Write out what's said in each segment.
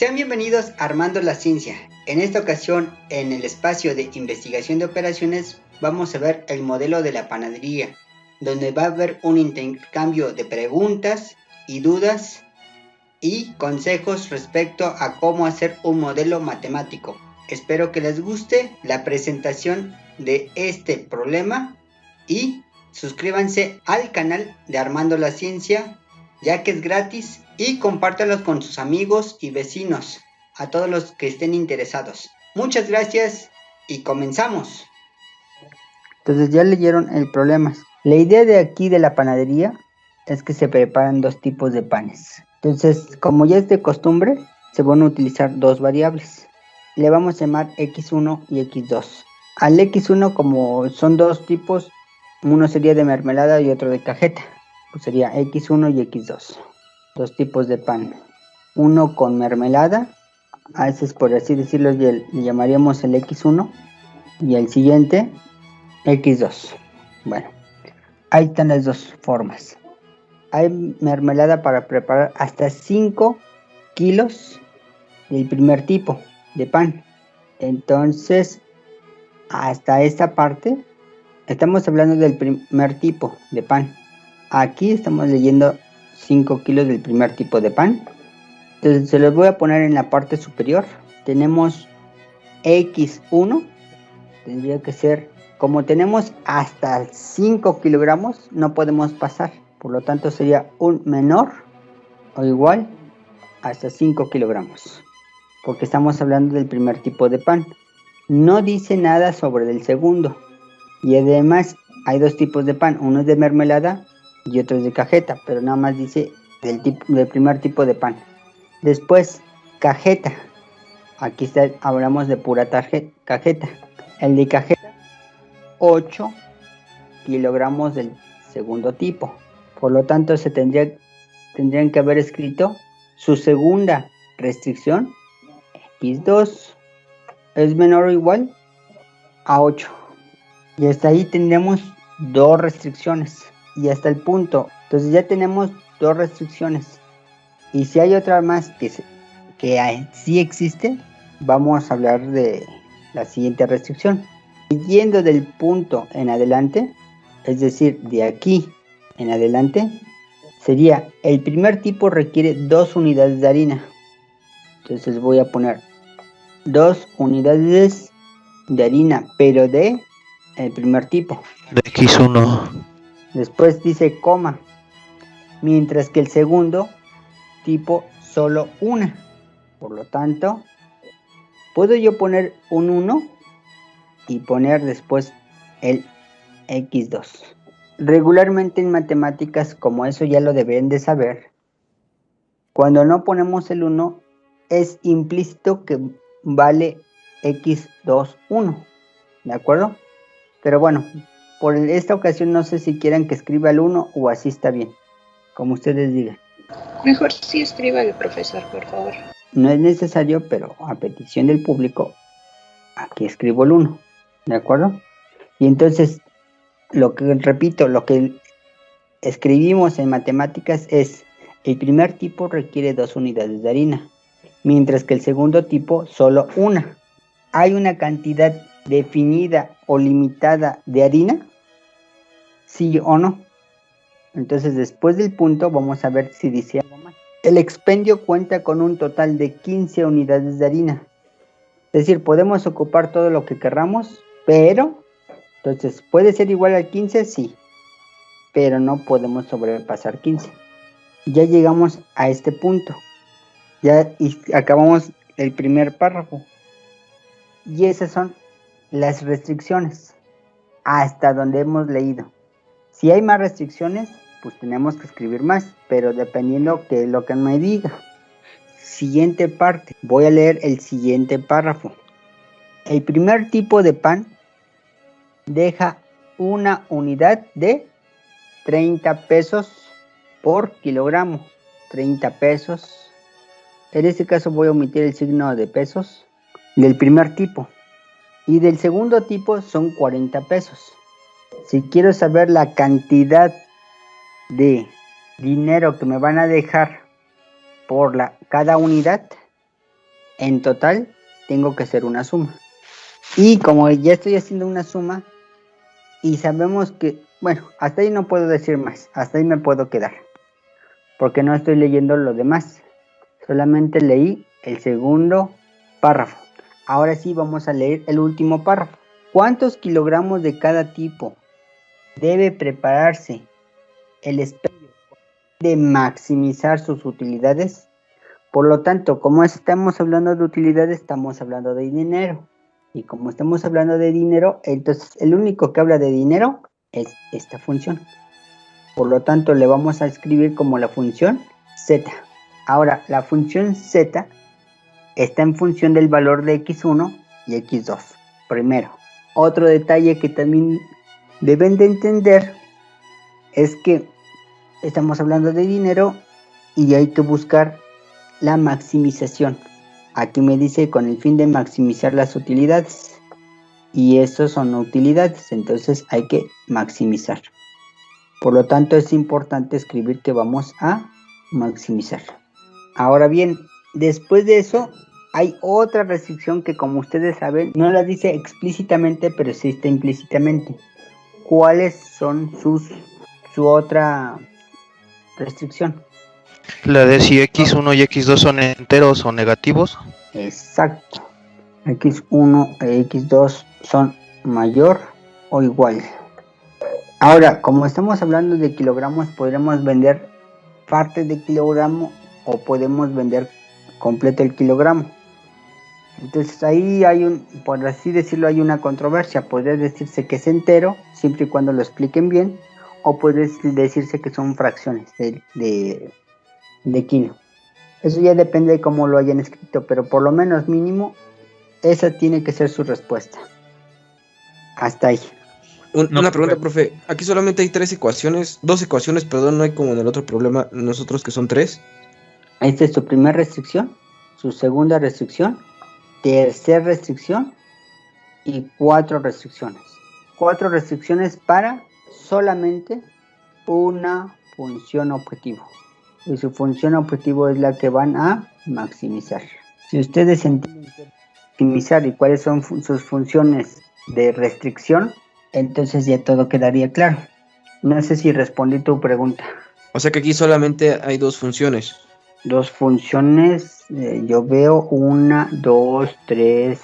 Sean bienvenidos a Armando la Ciencia. En esta ocasión, en el espacio de investigación de operaciones, vamos a ver el modelo de la panadería, donde va a haber un intercambio de preguntas y dudas y consejos respecto a cómo hacer un modelo matemático. Espero que les guste la presentación de este problema y suscríbanse al canal de Armando la Ciencia, ya que es gratis, y compártanlos con sus amigos y vecinos, a todos los que estén interesados. Muchas gracias y comenzamos. Entonces ya leyeron el problema. La idea de aquí de la panadería es que se preparan dos tipos de panes. Entonces, como ya es de costumbre, se van a utilizar dos variables. Le vamos a llamar x1 y x2. Al x1, como son dos tipos, uno sería de mermelada y otro de cajeta, pues sería x1 y x2. Dos tipos de pan. Uno con mermelada, a veces por así decirlo le llamaríamos el x1, y el siguiente x2. Bueno, ahí están las dos formas. Hay mermelada para preparar hasta 5 kilos del primer tipo de pan. Entonces, hasta esta parte, estamos hablando del primer tipo de pan. Aquí estamos leyendo 5 kilos del primer tipo de pan. Entonces, se los voy a poner en la parte superior. Tenemos X1. Tendría que ser, como tenemos hasta 5 kilogramos, no podemos pasar. Por lo tanto, sería un menor o igual hasta 5 kilogramos. Porque estamos hablando del primer tipo de pan. No dice nada sobre el segundo. Y además hay dos tipos de pan. Uno es de mermelada y otro es de cajeta. Pero nada más dice del primer tipo de pan. Después, cajeta. Aquí hablamos de pura cajeta. El de cajeta, 8 kilogramos del segundo tipo. Por lo tanto, tendrían que haber escrito su segunda restricción, x2, es menor o igual a 8. Y hasta ahí tendremos dos restricciones. Y hasta el punto. Entonces ya tenemos dos restricciones. Y si hay otra más que sí existe, vamos a hablar de la siguiente restricción. Yendo del punto en adelante, es decir, de aquí en adelante, sería el primer tipo requiere 2 unidades de harina. Entonces voy a poner 2 unidades de harina, pero de el primer tipo. De X1. Después dice coma, mientras que el segundo tipo solo una. Por lo tanto, puedo yo poner un 1 y poner después el x2. Regularmente en matemáticas, como eso ya lo deben de saber, cuando no ponemos el 1 es implícito que vale x2, 1, ¿de acuerdo? Pero bueno, por esta ocasión no sé si quieran que escriba el 1 o así está bien, como ustedes digan. Mejor sí escriba el profesor, por favor. No es necesario, pero a petición del público, aquí escribo el 1, ¿de acuerdo? Y entonces, lo que escribimos en matemáticas es, el primer tipo requiere 2 unidades de harina, mientras que el segundo tipo solo una. ¿Hay una cantidad definida o limitada de harina? ¿Sí o no? Entonces, después del punto, vamos a ver si dice algo más. El expendio cuenta con un total de 15 unidades de harina. Es decir, podemos ocupar todo lo que querramos, pero, entonces, ¿puede ser igual al 15? Sí, pero no podemos sobrepasar 15. Ya llegamos a este punto. Ya acabamos el primer párrafo. Y esas son las restricciones hasta donde hemos leído. Si hay más restricciones, pues tenemos que escribir más, pero dependiendo de lo que me diga. Siguiente parte. Voy a leer el siguiente párrafo. El primer tipo de pan deja una unidad de 30 pesos por kilogramo. 30 pesos. En este caso voy a omitir el signo de pesos del primer tipo. Y del segundo tipo son 40 pesos. Si quiero saber la cantidad de dinero que me van a dejar por cada unidad, En total tengo que hacer una suma. Y como ya estoy haciendo una suma y sabemos que, bueno, hasta ahí no puedo decir más, hasta ahí me puedo quedar, porque no estoy leyendo lo demás, solamente leí el segundo párrafo. Ahora sí vamos a leer el último párrafo. ¿Cuántos kilogramos de cada tipo debe prepararse el expendio de maximizar sus utilidades? Por lo tanto, como estamos hablando de utilidades, estamos hablando de dinero. Y como estamos hablando de dinero, entonces el único que habla de dinero es esta función. Por lo tanto, le vamos a escribir como la función z. Ahora, la función z está en función del valor de x1 y x2. Primero, otro detalle que también deben de entender es que estamos hablando de dinero y hay que buscar la maximización. Aquí me dice con el fin de maximizar las utilidades. Y estos son utilidades, entonces hay que maximizar. Por lo tanto, es importante escribir que vamos a maximizar. Ahora bien, después de eso, hay otra restricción que, como ustedes saben, no la dice explícitamente, pero sí está implícitamente. ¿Cuáles son su otra restricción? La de si x1 y x2 son enteros o negativos. Exacto. x1 e x2 son mayor o igual. Ahora, como estamos hablando de kilogramos, podremos vender parte de kilogramo o podemos vender completo el kilogramo. Entonces ahí hay por así decirlo, hay una controversia. Podría decirse que es entero, siempre y cuando lo expliquen bien, o puede decirse que son fracciones de kilo. Eso ya depende de cómo lo hayan escrito, pero por lo menos mínimo, esa tiene que ser su respuesta. Hasta ahí. Una pregunta, profe. Aquí solamente hay dos ecuaciones, perdón, no hay como en el otro problema, nosotros que son 3. Esta es su primera restricción, su segunda restricción, tercera restricción y 4 restricciones. 4 restricciones para solamente una función objetivo. Y su función objetivo es la que van a maximizar. Si ustedes entienden maximizar y cuáles son sus funciones de restricción, entonces ya todo quedaría claro. No sé si respondí tu pregunta. O sea que aquí solamente hay 2 funciones. 2 funciones, yo veo 1, 2, 3.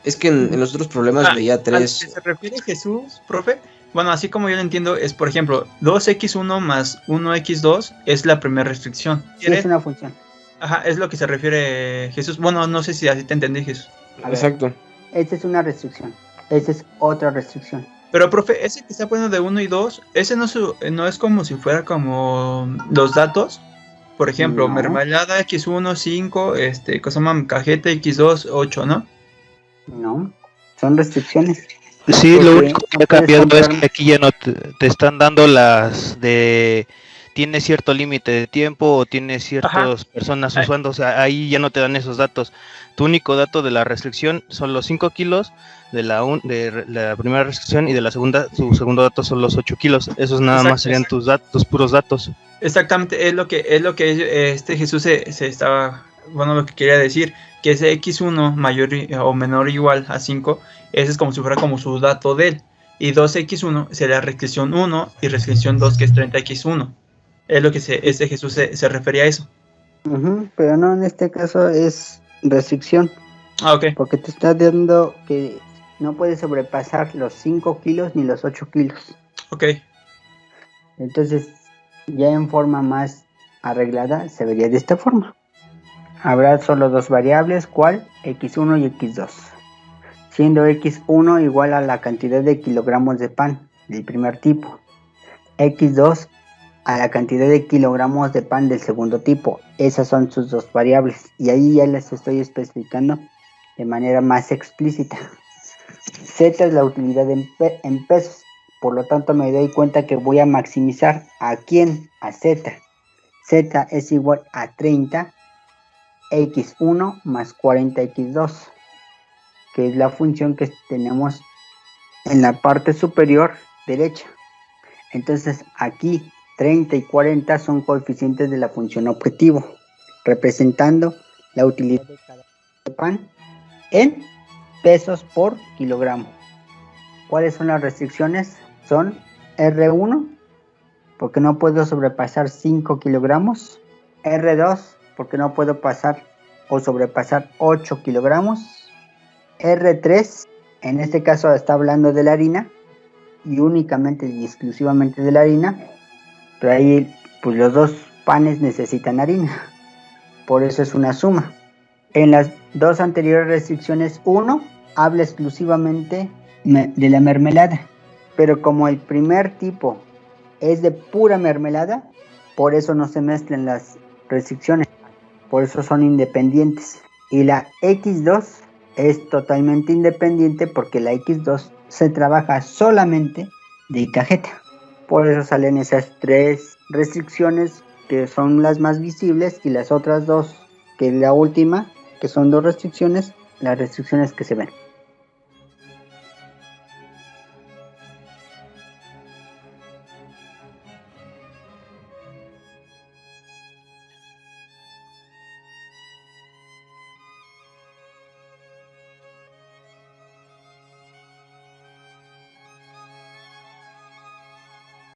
Es que en los otros problemas veía 3. ¿A lo que se refiere Jesús, profe? Bueno, así como yo lo entiendo, es por ejemplo, 2x1 más 1x2 es la primera restricción. Sí, es una función. Ajá, es lo que se refiere Jesús. Bueno, no sé si así te entendí, Jesús. Exacto. Esta es una restricción. Esta es otra restricción. Pero, profe, ese que está poniendo de 1 y 2, ese no es como si fuera como los datos. Por ejemplo, No. mermelada X1, 5, cajeta X2, 8, ¿no? No, son restricciones. Sí, Porque lo único que ha cambiado puedes es que aquí ya no te están dando las de tiene cierto límite de tiempo o tiene ciertas personas usando, o sea, ahí ya no te dan esos datos. Tu único dato de la restricción son los 5 kilos de la primera restricción y de la segunda, su segundo dato son los 8 kilos. Esos nada más serían tus puros datos. Exactamente, es lo que Jesús se estaba, bueno, lo que quería decir, que ese X1 mayor o menor o igual a 5, ese es como si fuera como su dato de él. Y 2x1 sería restricción 1 y restricción 2 que es 30x1. Es lo que Jesús se refería a eso. Pero no, en este caso es restricción. Ah, ok. Porque te está dando que no puedes sobrepasar los 5 kilos ni los 8 kilos. Ok. Entonces, ya en forma más arreglada, se vería de esta forma. Habrá solo 2 variables, ¿cuál? X1 y X2. Siendo X1 igual a la cantidad de kilogramos de pan del primer tipo. X2 a la cantidad de kilogramos de pan del segundo tipo. Esas son sus 2 variables. Y ahí ya les estoy especificando de manera más explícita. Z es la utilidad en pesos. Por lo tanto, me doy cuenta que voy a maximizar ¿a quién? A Z. Z es igual a 30 X1 más 40 X2, que es la función que tenemos en la parte superior derecha. Entonces, aquí 30 y 40 son coeficientes de la función objetivo, representando la utilidad de cada pan en pesos por kilogramo. ¿Cuáles son las restricciones? Son R1, porque no puedo sobrepasar 5 kilogramos. R2, porque no puedo pasar o sobrepasar 8 kilogramos. R3, en este caso está hablando de la harina, y únicamente y exclusivamente de la harina, pero ahí pues los dos panes necesitan harina, por eso es una suma. En las dos anteriores restricciones, 1 habla exclusivamente de la mermelada, pero como el primer tipo es de pura mermelada, por eso no se mezclan las restricciones, por eso son independientes. Y la X2 es totalmente independiente porque la X2 se trabaja solamente de cajeta. Por eso salen esas 3 restricciones que son las más visibles, y las otras 2, que es la última, que son 2 restricciones, las restricciones que se ven.